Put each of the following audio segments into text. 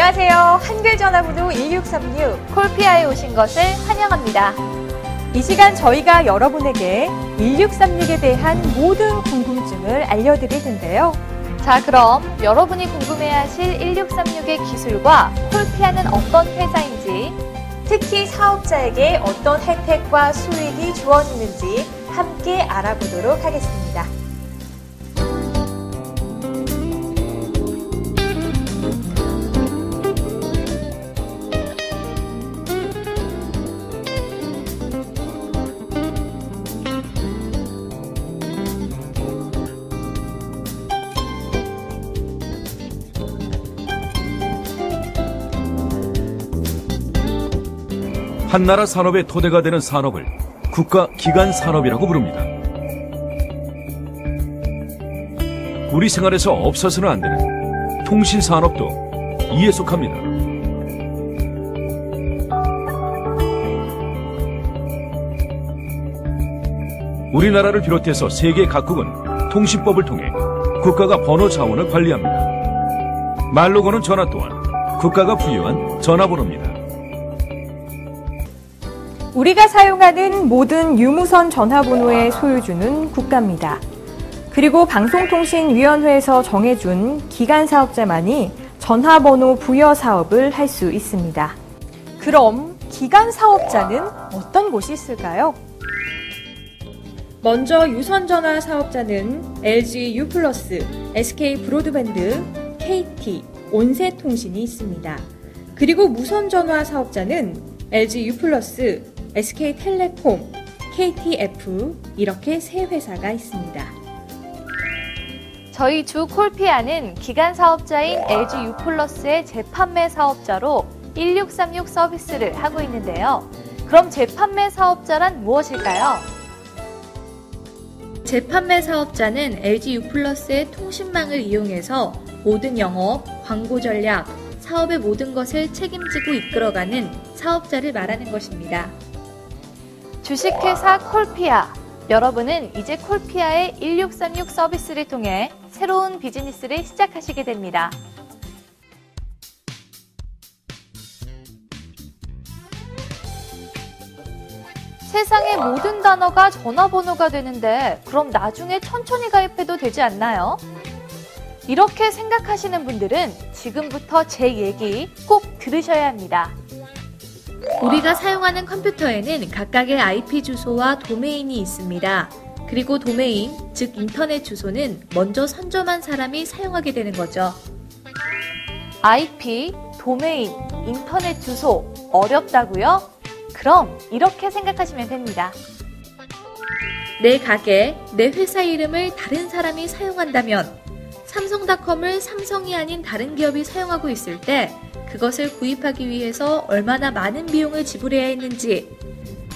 안녕하세요. 한글 전화번호 1636 콜피아에 오신 것을 환영합니다. 이 시간 저희가 여러분에게 1636에 대한 모든 궁금증을 알려드릴 텐데요. 자, 그럼 여러분이 궁금해하실 1636의 기술과 콜피아는 어떤 회사인지, 특히 사업자에게 어떤 혜택과 수익이 주어지는지 함께 알아보도록 하겠습니다. 한나라 산업의 토대가 되는 산업을 국가 기관 산업이라고 부릅니다. 우리 생활에서 없어서는 안 되는 통신 산업도 이에 속합니다. 우리나라를 비롯해서 세계 각국은 통신법을 통해 국가가 번호 자원을 관리합니다. 말로 거는 전화 또한 국가가 부여한 전화번호입니다. 우리가 사용하는 모든 유무선 전화번호의 소유주는 국가입니다. 그리고 방송통신위원회에서 정해준 기관 사업자만이 전화번호 부여 사업을 할 수 있습니다. 그럼 기관 사업자는 어떤 곳이 있을까요? 먼저 유선전화 사업자는 LG U+, SK 브로드밴드, KT, 온세통신이 있습니다. 그리고 무선전화 사업자는 LG U+, SK텔레콤, KTF 이렇게 세 회사가 있습니다. 저희 주 콜피아는 기관 사업자인 LG U+의 재판매 사업자로 1636 서비스를 하고 있는데요. 그럼 재판매 사업자란 무엇일까요? 재판매 사업자는 LG U+의 통신망을 이용해서 모든 영업, 광고 전략, 사업의 모든 것을 책임지고 이끌어가는 사업자를 말하는 것입니다. 주식회사 콜피아, 여러분은 이제 콜피아의 1636 서비스를 통해 새로운 비즈니스를 시작하시게 됩니다. 세상의 모든 단어가 전화번호가 되는데 그럼 나중에 천천히 가입해도 되지 않나요? 이렇게 생각하시는 분들은 지금부터 제 얘기 꼭 들으셔야 합니다. 우리가 사용하는 컴퓨터에는 각각의 IP 주소와 도메인이 있습니다. 그리고 도메인, 즉 인터넷 주소는 먼저 선점한 사람이 사용하게 되는 거죠. IP, 도메인, 인터넷 주소, 어렵다고요? 그럼 이렇게 생각하시면 됩니다. 내 가게, 내 회사 이름을 다른 사람이 사용한다면 삼성닷컴을 삼성이 아닌 다른 기업이 사용하고 있을 때 그것을 구입하기 위해서 얼마나 많은 비용을 지불해야 했는지,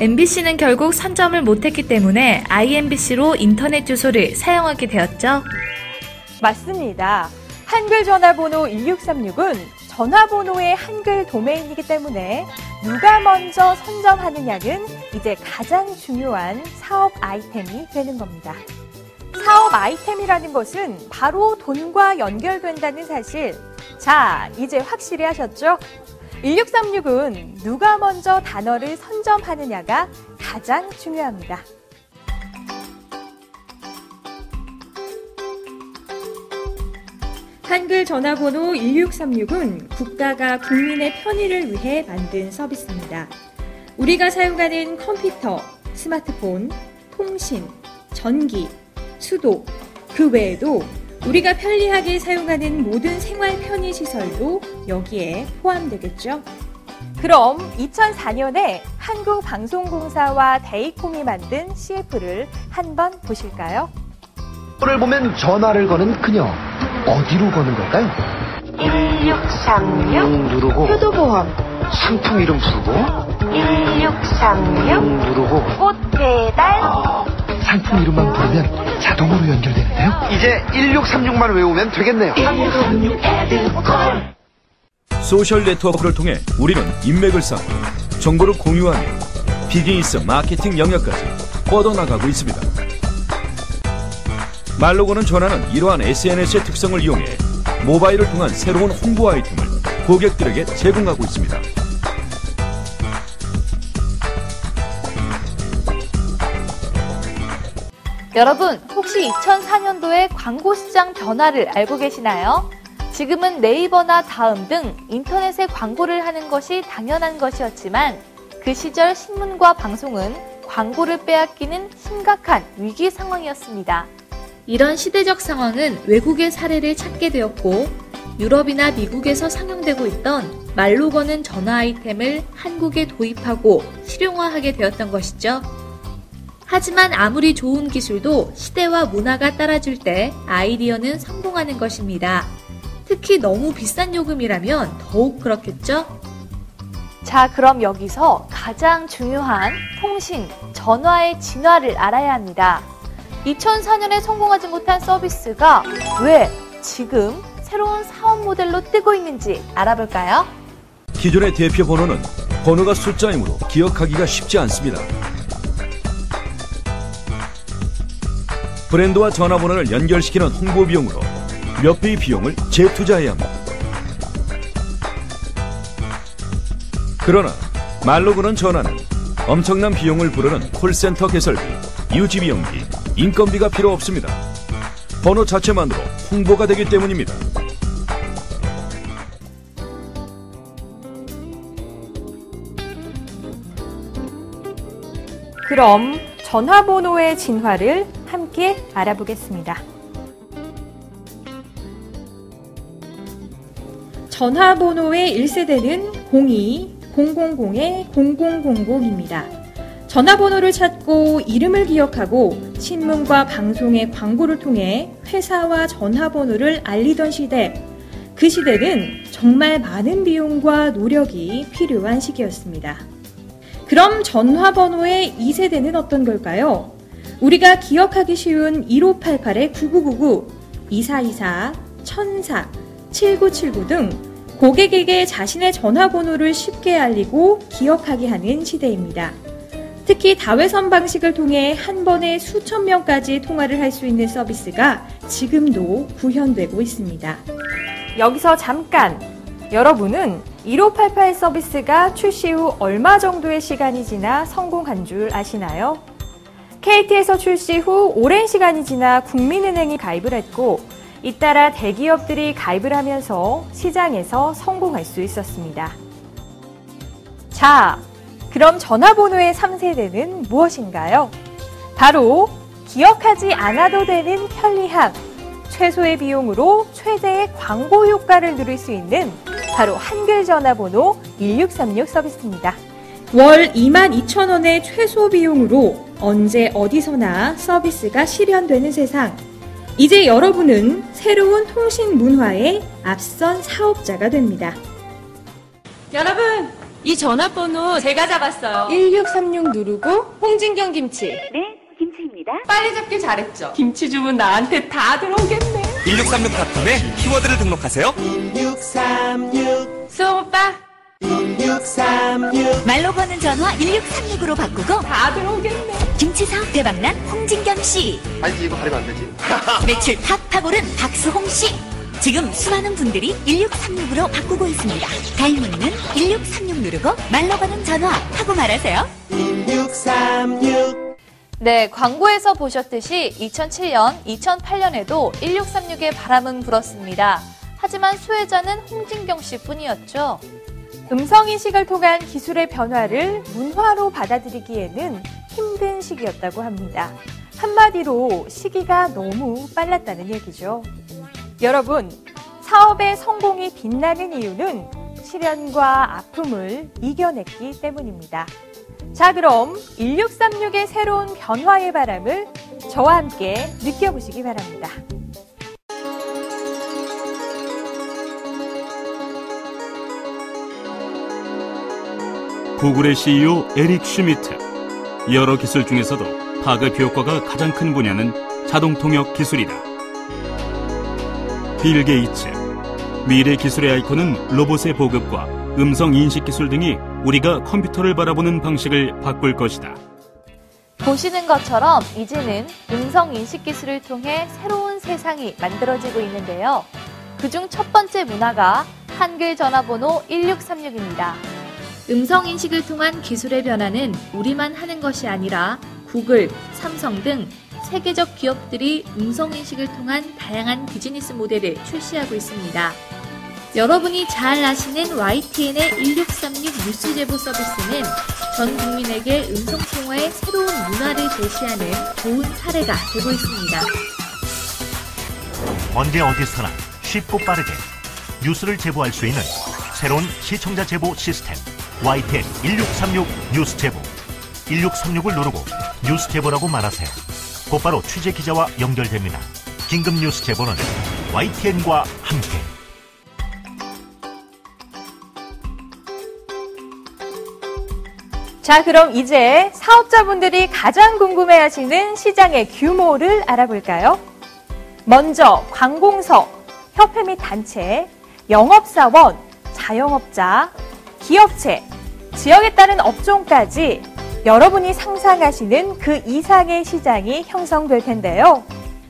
MBC는 결국 선점을 못했기 때문에 IMBC로 인터넷 주소를 사용하게 되었죠. 맞습니다. 한글 전화번호 1636은 전화번호의 한글 도메인이기 때문에 누가 먼저 선점하느냐는 이제 가장 중요한 사업 아이템이 되는 겁니다. 사업 아이템이라는 것은 바로 돈과 연결된다는 사실. 자, 이제 확실히 하셨죠? 1636은 누가 먼저 단어를 선점하느냐가 가장 중요합니다. 한글 전화번호 1636은 국가가 국민의 편의를 위해 만든 서비스입니다. 우리가 사용하는 컴퓨터, 스마트폰, 통신, 전기, 수도, 그 외에도 우리가 편리하게 사용하는 모든 생활 편의 시설도 여기에 포함되겠죠. 그럼 2004년에 한국방송공사와 데이콤이 만든 CF를 한번 보실까요? 를 보면 전화를 거는 그녀, 어디로 거는 걸까요? 1636 누르고 효도보험 상품 이름 부르고 1636 누르고 꽃 배달 상품 이름만 부르면 자동으로 연결되는데요. 이제 1636만 외우면 되겠네요. 소셜 네트워크를 통해 우리는 인맥을 쌓고 정보를 공유하며 비즈니스 마케팅 영역까지 뻗어나가고 있습니다. 말로 거는 전화는 이러한 SNS의 특성을 이용해 모바일을 통한 새로운 홍보 아이템을 고객들에게 제공하고 있습니다. 여러분, 혹시 2004년도의 광고 시장 변화를 알고 계시나요? 지금은 네이버나 다음 등 인터넷에 광고를 하는 것이 당연한 것이었지만 그 시절 신문과 방송은 광고를 빼앗기는 심각한 위기 상황이었습니다. 이런 시대적 상황은 외국의 사례를 찾게 되었고 유럽이나 미국에서 상용되고 있던 말로 거는 전화 아이템을 한국에 도입하고 실용화하게 되었던 것이죠. 하지만 아무리 좋은 기술도 시대와 문화가 따라줄 때 아이디어는 성공하는 것입니다. 특히 너무 비싼 요금이라면 더욱 그렇겠죠? 자, 그럼 여기서 가장 중요한 통신, 전화의 진화를 알아야 합니다. 2004년에 성공하지 못한 서비스가 왜 지금 새로운 사업 모델로 뜨고 있는지 알아볼까요? 기존의 대표 번호는 번호가 숫자이므로 기억하기가 쉽지 않습니다. 브랜드와 전화번호를 연결시키는 홍보 비용으로 몇 배의 비용을 재투자해야 합니다. 그러나 말로 거는 전화는 엄청난 비용을 부르는 콜센터 개설비, 유지비용비, 인건비가 필요 없습니다. 번호 자체만으로 홍보가 되기 때문입니다. 그럼 전화번호의 진화를 함께 알아보겠습니다. 전화번호의 1세대는 02-000-0000입니다. 전화번호를 찾고 이름을 기억하고 신문과 방송의 광고를 통해 회사와 전화번호를 알리던 시대. 그 시대는 정말 많은 비용과 노력이 필요한 시기였습니다. 그럼 전화번호의 2세대는 어떤 걸까요? 우리가 기억하기 쉬운 1588-9999, 2424, 1004, 7979 등 고객에게 자신의 전화번호를 쉽게 알리고 기억하게 하는 시대입니다. 특히 다외선 방식을 통해 한 번에 수천 명까지 통화를 할 수 있는 서비스가 지금도 구현되고 있습니다. 여기서 잠깐! 여러분은 1588 서비스가 출시 후 얼마 정도의 시간이 지나 성공한 줄 아시나요? KT에서 출시 후 오랜 시간이 지나 국민은행이 가입을 했고 잇따라 대기업들이 가입을 하면서 시장에서 성공할 수 있었습니다. 자, 그럼 전화번호의 3세대는 무엇인가요? 바로 기억하지 않아도 되는 편리함, 최소의 비용으로 최대의 광고 효과를 누릴 수 있는 바로 한글 전화번호 1636 서비스입니다. 월 22,000원의 최소 비용으로 언제 어디서나 서비스가 실현되는 세상. 이제 여러분은 새로운 통신 문화의 앞선 사업자가 됩니다. 여러분, 이 전화번호 제가 잡았어요. 1636 누르고 홍진경 김치. 네, 김치입니다. 빨리 잡길 잘했죠. 김치 주문 나한테 다 들어오겠네. 1636닷컴에 키워드를 등록하세요. 1636 수홍 오빠. 1636 말로 거는 전화 1636으로 바꾸고 다 들어오겠네. 김치 사업 대박난 홍진경 씨. 아니 이거 가리면 안 되지. 매출 팍팍 오른 박수홍 씨. 지금 수많은 분들이 1636으로 바꾸고 있습니다. 다이문은 1636 누르고 말로 거는 전화 하고 말하세요. 1636 네, 광고에서 보셨듯이 2007년, 2008년에도 1636의 바람은 불었습니다. 하지만 수혜자는 홍진경 씨 뿐이었죠. 음성인식을 통한 기술의 변화를 문화로 받아들이기에는 힘든 시기였다고 합니다. 한마디로 시기가 너무 빨랐다는 얘기죠. 여러분, 사업의 성공이 빛나는 이유는 시련과 아픔을 이겨냈기 때문입니다. 자, 그럼 1636의 새로운 변화의 바람을 저와 함께 느껴보시기 바랍니다. 구글의 CEO 에릭 슈미트. 여러 기술 중에서도 파급 효과가 가장 큰 분야는 자동 통역 기술이다. 빌 게이츠. 미래 기술의 아이콘은 로봇의 보급과 음성 인식 기술 등이 우리가 컴퓨터를 바라보는 방식을 바꿀 것이다. 보시는 것처럼 이제는 음성 인식 기술을 통해 새로운 세상이 만들어지고 있는데요. 그중 첫 번째 문화가 한글 전화번호 1636입니다. 음성인식을 통한 기술의 변화는 우리만 하는 것이 아니라 구글, 삼성 등 세계적 기업들이 음성인식을 통한 다양한 비즈니스 모델을 출시하고 있습니다. 여러분이 잘 아시는 YTN의 1636 뉴스 제보 서비스는 전 국민에게 음성통화의 새로운 문화를 제시하는 좋은 사례가 되고 있습니다. 언제 어디서나 쉽고 빠르게 뉴스를 제보할 수 있는 새로운 시청자 제보 시스템 YTN 1636 뉴스 제보. 1636을 누르고 뉴스 제보라고 말하세요. 곧바로 취재 기자와 연결됩니다. 긴급 뉴스 제보는 YTN과 함께. 자, 그럼 이제 사업자분들이 가장 궁금해하시는 시장의 규모를 알아볼까요? 먼저 관공서, 협회 및 단체, 영업사원, 자영업자, 기업체, 지역에 따른 업종까지 여러분이 상상하시는 그 이상의 시장이 형성될 텐데요.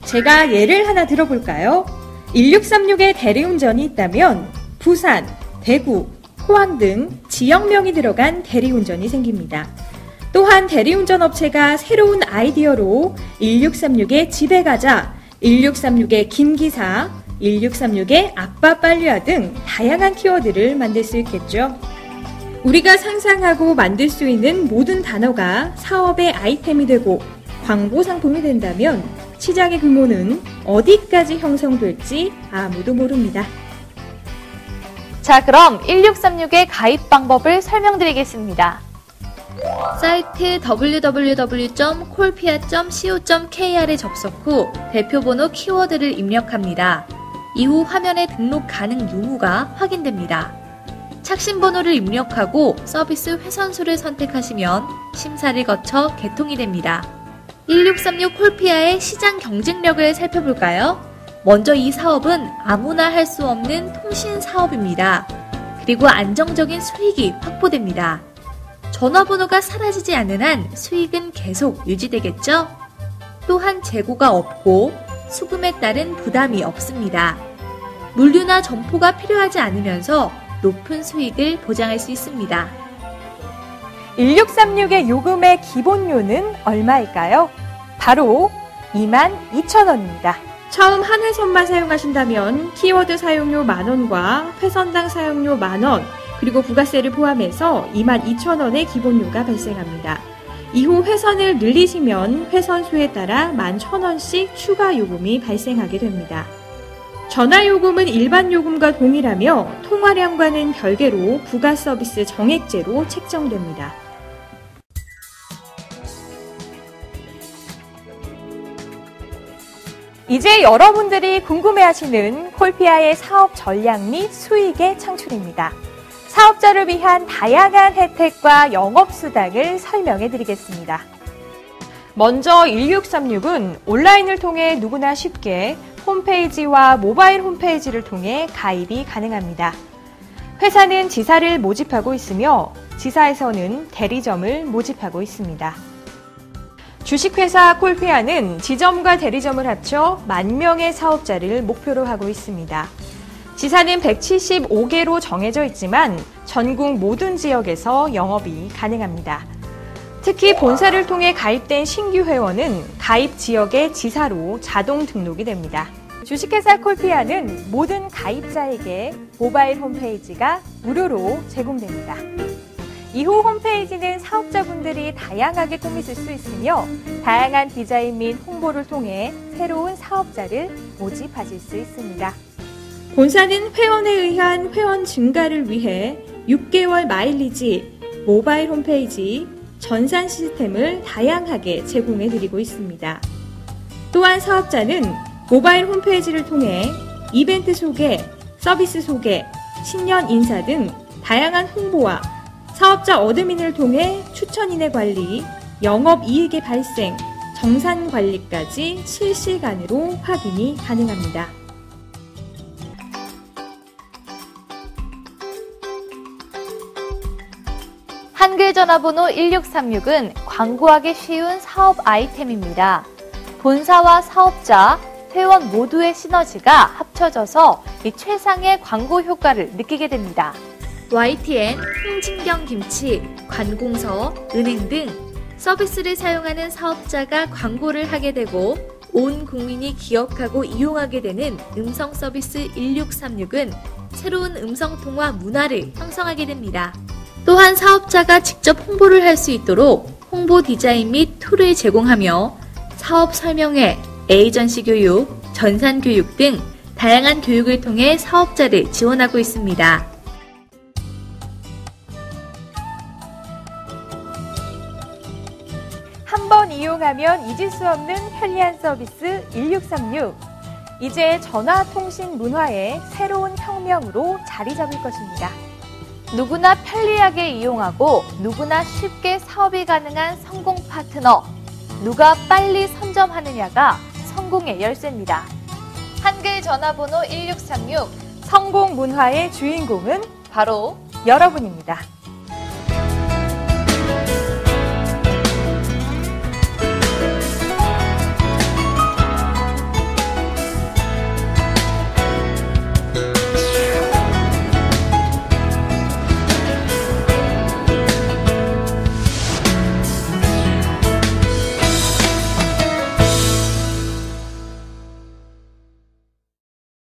제가 예를 하나 들어볼까요? 1636에 대리운전이 있다면 부산, 대구, 포항 등 지역명이 들어간 대리운전이 생깁니다. 또한 대리운전 업체가 새로운 아이디어로 1636에 집에 가자, 1636에 김기사, 1636에 아빠 빨리와 등 다양한 키워드를 만들 수 있겠죠. 우리가 상상하고 만들 수 있는 모든 단어가 사업의 아이템이 되고 광고 상품이 된다면 시장의 규모는 어디까지 형성될지 아무도 모릅니다. 자, 그럼 1636의 가입 방법을 설명드리겠습니다. 사이트 www.콜피아.co.kr에 접속 후 대표번호 키워드를 입력합니다. 이후 화면에 등록 가능 유무가 확인됩니다. 착신번호를 입력하고 서비스 회선수를 선택하시면 심사를 거쳐 개통이 됩니다. 1636 콜피아의 시장 경쟁력을 살펴볼까요? 먼저 이 사업은 아무나 할 수 없는 통신 사업입니다. 그리고 안정적인 수익이 확보됩니다. 전화번호가 사라지지 않는 한 수익은 계속 유지되겠죠? 또한 재고가 없고 수금에 따른 부담이 없습니다. 물류나 점포가 필요하지 않으면서 높은 수익을 보장할 수 있습니다. 1636의 요금의 기본료는 얼마일까요? 바로 22,000원입니다. 처음 한 회선만 사용하신다면 키워드 사용료 만원과 회선당 사용료 만원, 그리고 부가세를 포함해서 22,000원의 기본료가 발생합니다. 이후 회선을 늘리시면 회선 수에 따라 11,000원씩 추가 요금이 발생하게 됩니다. 전화 요금은 일반 요금과 동일하며 통화량과는 별개로 부가 서비스 정액제로 책정됩니다. 이제 여러분들이 궁금해하시는 콜피아의 사업 전략 및 수익의 창출입니다. 사업자를 위한 다양한 혜택과 영업수당을 설명해 드리겠습니다. 먼저 1636은 온라인을 통해 누구나 쉽게 홈페이지와 모바일 홈페이지를 통해 가입이 가능합니다. 회사는 지사를 모집하고 있으며 지사에서는 대리점을 모집하고 있습니다. 주식회사 콜피아는 지점과 대리점을 합쳐 10,000명의 사업자를 목표로 하고 있습니다. 지사는 175개로 정해져 있지만 전국 모든 지역에서 영업이 가능합니다. 특히 본사를 통해 가입된 신규 회원은 가입 지역의 지사로 자동 등록이 됩니다. 주식회사 콜피아는 모든 가입자에게 모바일 홈페이지가 무료로 제공됩니다. 이후 홈페이지는 사업자분들이 다양하게 꾸미실 수 있으며 다양한 디자인 및 홍보를 통해 새로운 사업자를 모집하실 수 있습니다. 본사는 회원에 의한 회원 증가를 위해 6개월 마일리지, 모바일 홈페이지, 전산 시스템을 다양하게 제공해드리고 있습니다. 또한 사업자는 모바일 홈페이지를 통해 이벤트 소개, 서비스 소개, 신년 인사 등 다양한 홍보와 사업자 어드민을 통해 추천인의 관리, 영업이익의 발생, 정산 관리까지 실시간으로 확인이 가능합니다. 한글 전화번호 1636은 광고하기 쉬운 사업 아이템입니다. 본사와 사업자, 회원 모두의 시너지가 합쳐져서 이 최상의 광고 효과를 느끼게 됩니다. YTN, 홍진경 김치, 관공서, 은행 등 서비스를 사용하는 사업자가 광고를 하게 되고 온 국민이 기억하고 이용하게 되는 음성 서비스 1636은 새로운 음성통화 문화를 형성하게 됩니다. 또한 사업자가 직접 홍보를 할 수 있도록 홍보 디자인 및 툴을 제공하며 사업 설명회, 에이전시 교육, 전산 교육 등 다양한 교육을 통해 사업자를 지원하고 있습니다. 한 번 이용하면 잊을 수 없는 편리한 서비스 1636. 이제 전화통신 문화의 새로운 혁명으로 자리 잡을 것입니다. 누구나 편리하게 이용하고 누구나 쉽게 사업이 가능한 성공 파트너. 누가 빨리 선점하느냐가 성공의 열쇠입니다. 한글 전화번호 1636. 성공 문화의 주인공은 바로 여러분입니다.